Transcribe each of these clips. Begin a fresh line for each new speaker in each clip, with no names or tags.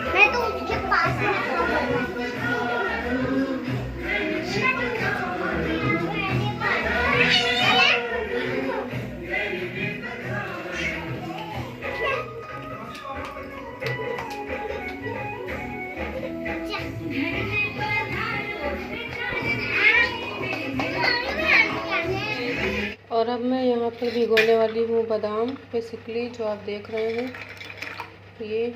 मैं तो उसके पास में
और अब मैं यहाँ पर भिगोने वाली हूँ बादाम, बेसिकली जो आप देख रहे हैं ये।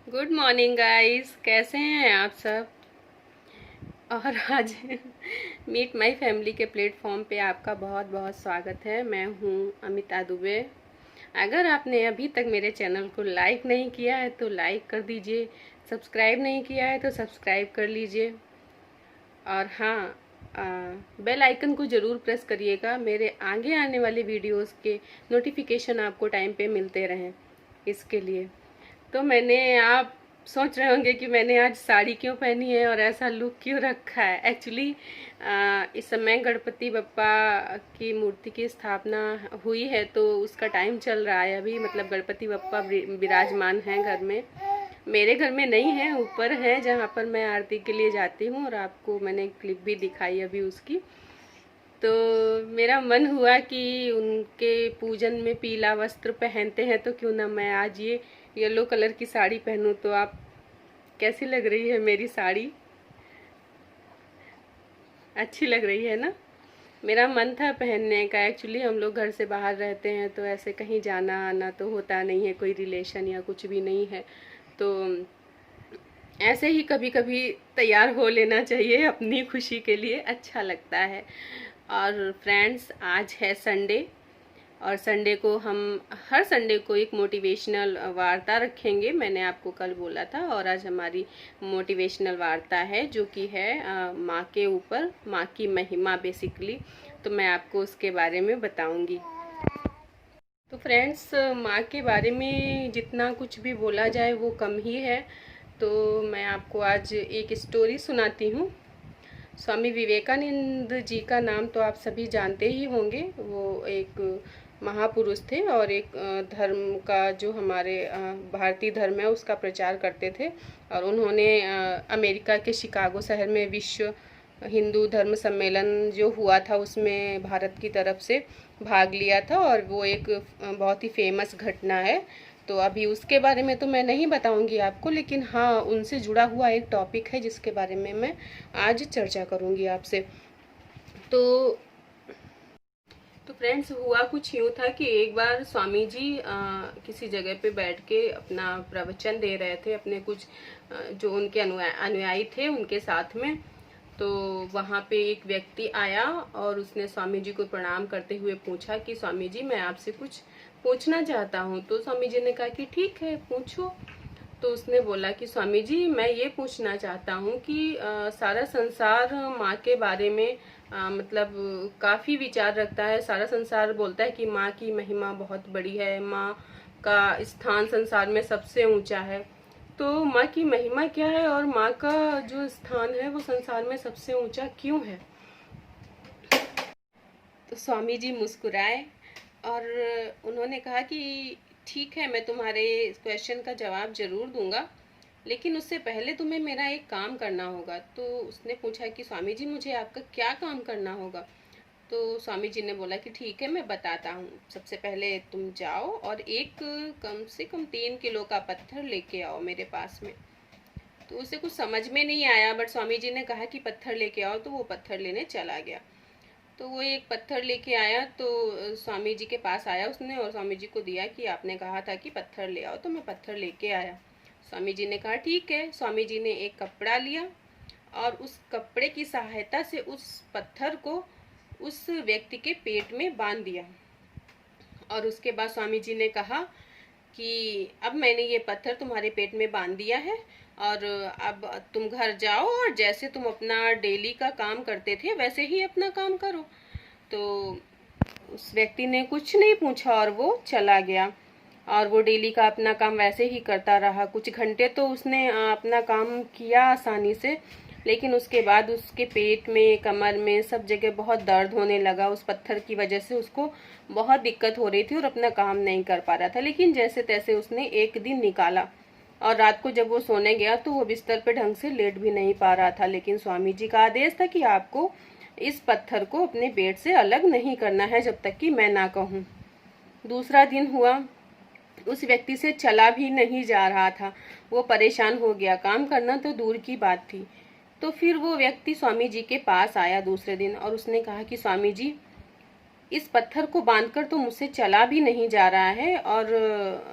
गुड मॉर्निंग गाइस, कैसे हैं आप सब। और आज मीट माई फैमिली के प्लेटफॉर्म पे आपका बहुत बहुत स्वागत है। मैं हूँ अमिता दुबे। अगर आपने अभी तक मेरे चैनल को लाइक नहीं किया है तो लाइक कर दीजिए, सब्सक्राइब नहीं किया है तो सब्सक्राइब कर लीजिए, और हाँ, बेल आइकन को ज़रूर प्रेस करिएगा, मेरे आगे आने वाले वीडियोस के नोटिफिकेशन आपको टाइम पे मिलते रहें, इसके लिए। तो आप सोच रहे होंगे कि मैंने आज साड़ी क्यों पहनी है और ऐसा लुक क्यों रखा है। एक्चुअली इस समय गणपति बप्पा की मूर्ति की स्थापना हुई है, तो उसका टाइम चल रहा है अभी। मतलब गणपति बप्पा विराजमान हैं घर में। मेरे घर में नहीं है, ऊपर है जहाँ पर मैं आरती के लिए जाती हूँ, और आपको मैंने क्लिप भी दिखाई अभी उसकी। तो मेरा मन हुआ कि उनके पूजन में पीला वस्त्र पहनते हैं, तो क्यों ना मैं आज ये येलो कलर की साड़ी पहनूं। तो आप कैसी लग रही है मेरी साड़ी, अच्छी लग रही है ना। मेरा मन था पहनने का। एक्चुअली हम लोग घर से बाहर रहते हैं, तो ऐसे कहीं जाना आना तो होता नहीं है, कोई रिलेशन या कुछ भी नहीं है, तो ऐसे ही कभी कभी तैयार हो लेना चाहिए अपनी खुशी के लिए, अच्छा लगता है। और फ्रेंड्स, आज है संडे, और संडे को हम हर संडे को एक मोटिवेशनल वार्ता रखेंगे, मैंने आपको कल बोला था। और आज हमारी मोटिवेशनल वार्ता है जो कि है माँ के ऊपर, माँ की महिमा बेसिकली। तो मैं आपको उसके बारे में बताऊंगी। तो फ्रेंड्स, माँ के बारे में जितना कुछ भी बोला जाए वो कम ही है। तो मैं आपको आज एक स्टोरी सुनाती हूँ। स्वामी विवेकानंद जी का नाम तो आप सभी जानते ही होंगे। वो एक महापुरुष थे और एक धर्म का, जो हमारे भारतीय धर्म है उसका प्रचार करते थे। और उन्होंने अमेरिका के शिकागो शहर में विश्व हिंदू धर्म सम्मेलन जो हुआ था उसमें भारत की तरफ से भाग लिया था, और वो एक बहुत ही फेमस घटना है। तो अभी उसके बारे में तो मैं नहीं बताऊंगी आपको, लेकिन हाँ, उनसे जुड़ा हुआ एक टॉपिक है जिसके बारे में मैं आज चर्चा करूंगी आपसे। तो फ्रेंड्स, हुआ कुछ यूँ था कि एक बार स्वामी जी किसी जगह पे बैठ के अपना प्रवचन दे रहे थे, अपने कुछ जो उनके अनुयायी थे उनके साथ में। तो वहाँ पे एक व्यक्ति आया और उसने स्वामी जी को प्रणाम करते हुए पूछा कि स्वामी जी, मैं आपसे कुछ पूछना चाहता हूँ। तो स्वामी जी ने कहा कि ठीक है, पूछो। तो उसने बोला कि स्वामी जी, मैं ये पूछना चाहता हूँ कि सारा संसार माँ के बारे में मतलब काफी विचार रखता है। सारा संसार बोलता है कि माँ की महिमा बहुत बड़ी है, माँ का स्थान संसार में सबसे ऊंचा है। तो माँ की महिमा क्या है और माँ का जो स्थान है वो संसार में सबसे ऊंचा क्यों है। तो स्वामी जी मुस्कुराए और उन्होंने कहा कि ठीक है, मैं तुम्हारे इस क्वेश्चन का जवाब जरूर दूंगा, लेकिन उससे पहले तुम्हें मेरा एक काम करना होगा। तो उसने पूछा कि स्वामी जी, मुझे आपका क्या काम करना होगा। तो स्वामी जी ने बोला कि ठीक है मैं बताता हूँ, सबसे पहले तुम जाओ और एक कम से कम 3 किलो का पत्थर लेके आओ मेरे पास में। तो उसे कुछ समझ में नहीं आया, बट स्वामी जी ने कहा कि पत्थर लेके आओ, तो वो पत्थर लेने चला गया। तो वो एक पत्थर लेके आया, तो स्वामी जी के पास आया उसने और स्वामी जी को दिया कि आपने कहा था कि पत्थर ले आओ, तो मैं पत्थर लेके आया। स्वामी जी ने कहा ठीक है। स्वामी जी ने एक कपड़ा लिया और उस कपड़े की सहायता से उस पत्थर को उस व्यक्ति के पेट में बांध दिया। और उसके बाद स्वामी जी ने कहा कि अब मैंने ये पत्थर तुम्हारे पेट में बांध दिया है और अब तुम घर जाओ और जैसे तुम अपना डेली का काम करते थे वैसे ही अपना काम करो। तो उस व्यक्ति ने कुछ नहीं पूछा और वो चला गया और वो डेली का अपना काम वैसे ही करता रहा। कुछ घंटे तो उसने अपना काम किया आसानी से, लेकिन उसके बाद उसके पेट में, कमर में, सब जगह बहुत दर्द होने लगा। उस पत्थर की वजह से उसको बहुत दिक्कत हो रही थी और अपना काम नहीं कर पा रहा था। लेकिन जैसे तैसे उसने एक दिन निकाला और रात को जब वो सोने गया तो वो बिस्तर पे ढंग से लेट भी नहीं पा रहा था। लेकिन स्वामी जी का आदेश था कि आपको इस पत्थर को अपने पेट से अलग नहीं करना है जब तक कि मैं ना कहूँ। दूसरा दिन हुआ, उस व्यक्ति से चला भी नहीं जा रहा था। वो परेशान हो गया, काम करना तो दूर की बात थी। तो फिर वो व्यक्ति स्वामी जी के पास आया दूसरे दिन और उसने कहा कि स्वामी जी, इस पत्थर को बांधकर तो मुझसे चला भी नहीं जा रहा है और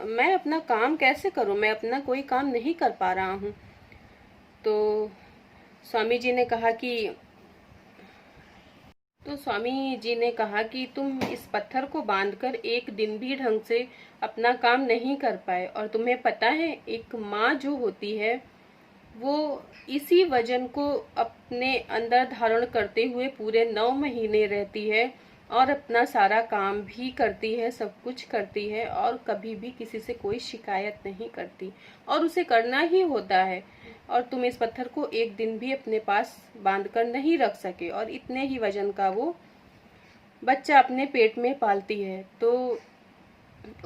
मैं अपना काम कैसे करूं, मैं अपना कोई काम नहीं कर पा रहा हूं। तो स्वामी जी ने कहा कि तुम इस पत्थर को बांधकर एक दिन भी ढंग से अपना काम नहीं कर पाए, और तुम्हें पता है एक माँ जो होती है वो इसी वजन को अपने अंदर धारण करते हुए पूरे 9 महीने रहती है और अपना सारा काम भी करती है, सब कुछ करती है और कभी भी किसी से कोई शिकायत नहीं करती, और उसे करना ही होता है। और तुम इस पत्थर को एक दिन भी अपने पास बांधकर नहीं रख सके और इतने ही वजन का वो बच्चा अपने पेट में पालती है। तो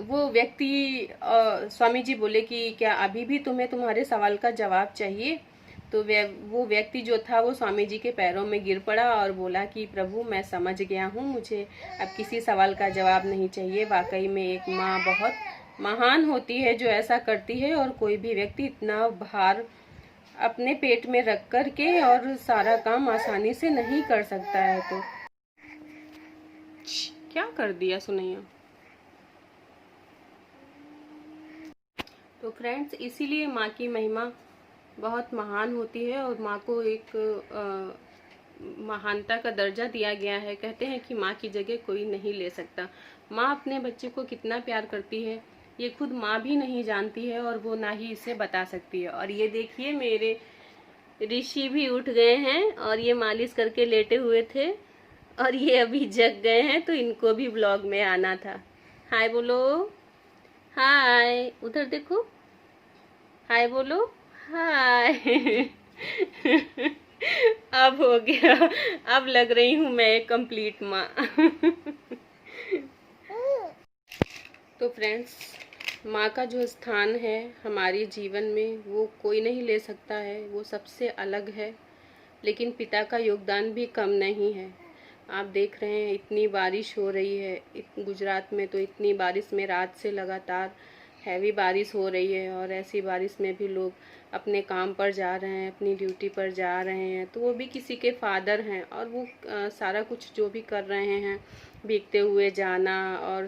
वो व्यक्ति स्वामी जी बोले कि क्या अभी भी तुम्हें तुम्हारे सवाल का जवाब चाहिए? तो वो व्यक्ति जो था वो स्वामी जी के पैरों में गिर पड़ा और बोला कि प्रभु मैं समझ गया हूँ, मुझे अब किसी सवाल का जवाब नहीं चाहिए। वाकई में एक माँ बहुत महान होती है जो ऐसा करती है, और कोई भी व्यक्ति इतना भार अपने पेट में रख कर के और सारा काम आसानी से नहीं कर सकता है। तो क्या कर दिया सुनैया। तो फ्रेंड्स, इसीलिए माँ की महिमा बहुत महान होती है और माँ को एक महानता का दर्जा दिया गया है। कहते हैं कि माँ की जगह कोई नहीं ले सकता। माँ अपने बच्चे को कितना प्यार करती है ये खुद माँ भी नहीं जानती है और वो ना ही इसे बता सकती है। और ये देखिए मेरे ऋषि भी उठ गए हैं और ये मालिश करके लेटे हुए थे और ये अभी जग गए हैं, तो इनको भी ब्लॉग में आना था। हाय बोलो, हाय, उधर देखो, हाय बोलो, हाय। अब हो गया, अब लग रही हूँ मैं एक कंप्लीट माँ। तो फ्रेंड्स, माँ का जो स्थान है हमारे जीवन में वो कोई नहीं ले सकता है, वो सबसे अलग है। लेकिन पिता का योगदान भी कम नहीं है। आप देख रहे हैं इतनी बारिश हो रही है गुजरात में, तो इतनी बारिश में रात से लगातार हैवी बारिश हो रही है और ऐसी बारिश में भी लोग अपने काम पर जा रहे हैं, अपनी ड्यूटी पर जा रहे हैं। तो वो भी किसी के फादर हैं और वो सारा कुछ जो भी कर रहे हैं, भीगते हुए जाना, और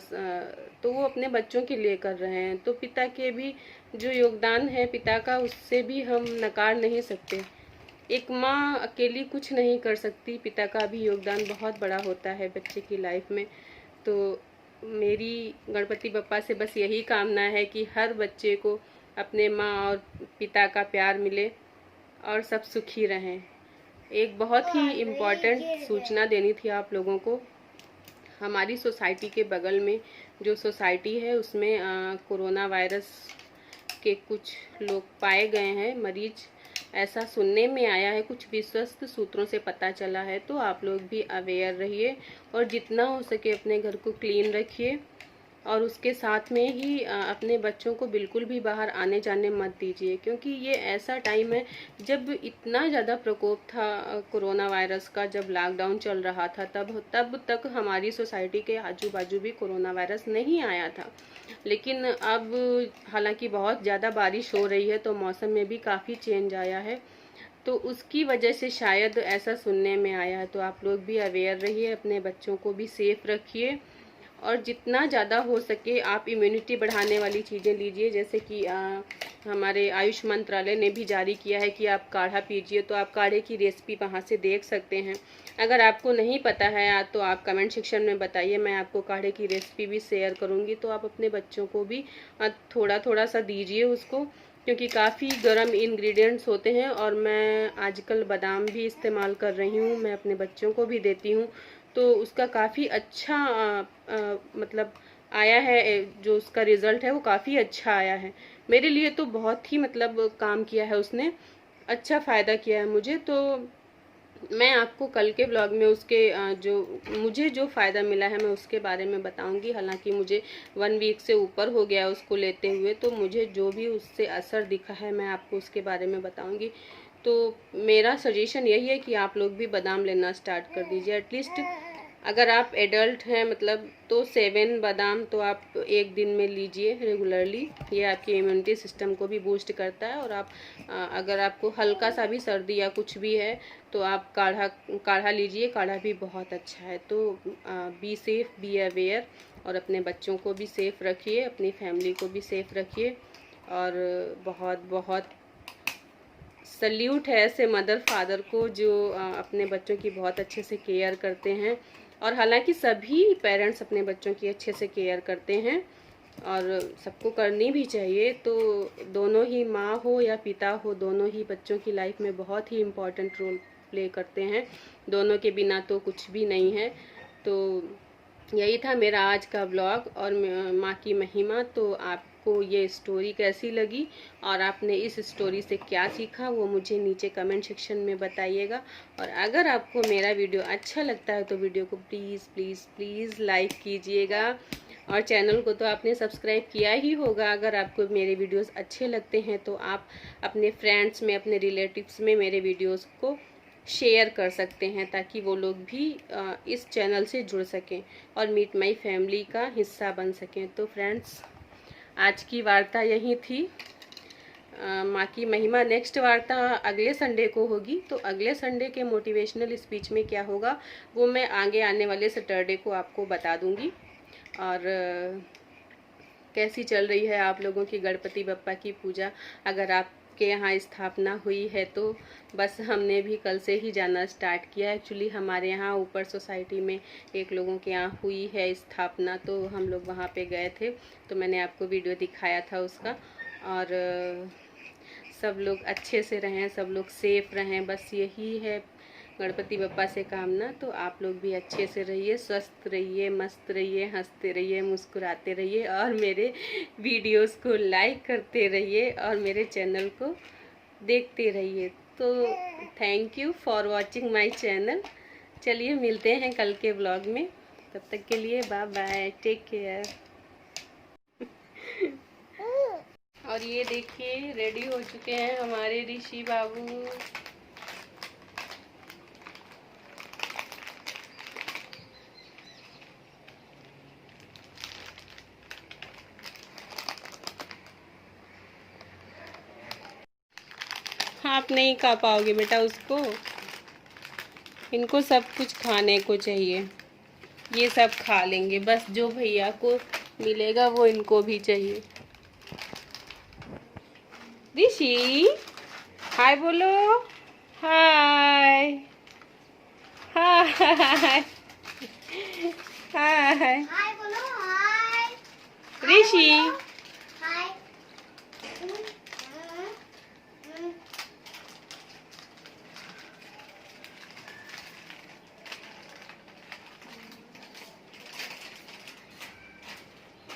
तो वो अपने बच्चों के लिए कर रहे हैं। तो पिता के भी जो योगदान है पिता का, उससे भी हम नकार नहीं सकते। एक माँ अकेली कुछ नहीं कर सकती, पिता का भी योगदान बहुत बड़ा होता है बच्चे की लाइफ में। तो मेरी गणपति बप्पा से बस यही कामना है कि हर बच्चे को अपने माँ और पिता का प्यार मिले और सब सुखी रहें। एक बहुत ही इम्पॉर्टेंट सूचना देनी थी आप लोगों को। हमारी सोसाइटी के बगल में जो सोसाइटी है उसमें कोरोना वायरस के कुछ लोग पाए गए हैं, मरीज, ऐसा सुनने में आया है, कुछ विश्वस्त सूत्रों से पता चला है। तो आप लोग भी अवेयर रहिए और जितना हो सके अपने घर को क्लीन रखिए और उसके साथ में ही अपने बच्चों को बिल्कुल भी बाहर आने जाने मत दीजिए, क्योंकि ये ऐसा टाइम है जब इतना ज़्यादा प्रकोप था कोरोना वायरस का। जब लॉकडाउन चल रहा था तब तक हमारी सोसाइटी के आजू बाजू भी कोरोना वायरस नहीं आया था। लेकिन अब हालांकि बहुत ज़्यादा बारिश हो रही है तो मौसम में भी काफ़ी चेंज आया है, तो उसकी वजह से शायद ऐसा सुनने में आया है। तो आप लोग भी अवेयर रहिए, अपने बच्चों को भी सेफ रखिए, और जितना ज़्यादा हो सके आप इम्यूनिटी बढ़ाने वाली चीज़ें लीजिए। जैसे कि हमारे आयुष मंत्रालय ने भी जारी किया है कि आप काढ़ा पीजिए, तो आप काढ़े की रेसिपी वहाँ से देख सकते हैं। अगर आपको नहीं पता है तो आप कमेंट सेक्शन में बताइए, मैं आपको काढ़े की रेसिपी भी शेयर करूँगी। तो आप अपने बच्चों को भी थोड़ा थोड़ा सा दीजिए उसको, क्योंकि काफ़ी गर्म इंग्रेडिएंट्स होते हैं। और मैं आजकल बादाम भी इस्तेमाल कर रही हूँ, मैं अपने बच्चों को भी देती हूँ, तो उसका काफ़ी अच्छा मतलब आया है, जो उसका रिज़ल्ट है वो काफ़ी अच्छा आया है मेरे लिए। तो बहुत ही मतलब काम किया है उसने, अच्छा फ़ायदा किया है मुझे। तो मैं आपको कल के ब्लॉग में उसके जो मुझे जो फ़ायदा मिला है मैं उसके बारे में बताऊंगी। हालांकि मुझे 1 वीक से ऊपर हो गया उसको लेते हुए, तो मुझे जो भी उससे असर दिखा है मैं आपको उसके बारे में बताऊंगी। तो मेरा सजेशन यही है कि आप लोग भी बादाम लेना स्टार्ट कर दीजिए। एटलीस्ट अगर आप एडल्ट हैं मतलब तो 7 बादाम तो आप एक दिन में लीजिए रेगुलरली। ये आपके इम्यूनिटी सिस्टम को भी बूस्ट करता है। और आप अगर आपको हल्का सा भी सर्दी या कुछ भी है तो आप काढ़ा लीजिए, काढ़ा भी बहुत अच्छा है। तो बी सेफ, बी अवेयर, और अपने बच्चों को भी सेफ रखिए, अपनी फैमिली को भी सेफ रखिए। और बहुत बहुत सल्यूट है ऐसे मदर फादर को जो अपने बच्चों की बहुत अच्छे से केयर करते हैं। और हालांकि सभी पेरेंट्स अपने बच्चों की अच्छे से केयर करते हैं और सबको करनी भी चाहिए। तो दोनों ही माँ हो या पिता हो, दोनों ही बच्चों की लाइफ में बहुत ही इम्पोर्टेंट रोल प्ले करते हैं। दोनों के बिना तो कुछ भी नहीं है। तो यही था मेरा आज का ब्लॉग और माँ की महिमा। तो आपको ये स्टोरी कैसी लगी और आपने इस स्टोरी से क्या सीखा वो मुझे नीचे कमेंट सेक्शन में बताइएगा। और अगर आपको मेरा वीडियो अच्छा लगता है तो वीडियो को प्लीज़ प्लीज़ प्लीज़ लाइक कीजिएगा। और चैनल को तो आपने सब्सक्राइब किया ही होगा। अगर आपको मेरे वीडियोस अच्छे लगते हैं तो आप अपने फ्रेंड्स में, अपने रिलेटिव्स में मेरे वीडियोस को शेयर कर सकते हैं, ताकि वो लोग भी इस चैनल से जुड़ सकें और मीट माई फैमिली का हिस्सा बन सकें। तो फ्रेंड्स, आज की वार्ता यही थी, माँ की महिमा। नेक्स्ट वार्ता अगले संडे को होगी। तो अगले संडे के मोटिवेशनल स्पीच में क्या होगा वो मैं आगे आने वाले सैटरडे को आपको बता दूंगी। और कैसी चल रही है आप लोगों की गणपति बप्पा की पूजा। अगर आपके यहाँ स्थापना हुई है तो बस हमने भी कल से ही जाना स्टार्ट किया। एक्चुअली हमारे यहाँ ऊपर सोसाइटी में एक लोगों के यहाँ हुई है स्थापना, तो हम लोग वहाँ पे गए थे, तो मैंने आपको वीडियो दिखाया था उसका। और सब लोग अच्छे से रहें, सब लोग सेफ रहें, बस यही है गणपति बप्पा से कामना। तो आप लोग भी अच्छे से रहिए, स्वस्थ रहिए, मस्त रहिए, हंसते रहिए, मुस्कुराते रहिए, और मेरे वीडियोस को लाइक करते रहिए और मेरे चैनल को देखते रहिए। तो thank you for watching my channel. चलिए मिलते हैं कल के ब्लॉग में, तब तक के लिए बाय बाय, टेक केयर। और ये देखिए रेडी हो चुके हैं हमारे ऋषि बाबू। आप नहीं खा पाओगे बेटा उसको, इनको सब कुछ खाने को चाहिए, ये सब खा लेंगे, बस जो भैया को मिलेगा वो इनको भी चाहिए। ऋषि हाय बोलो, हाय हाय हाय
हाय बोलो, हाय
ऋषि।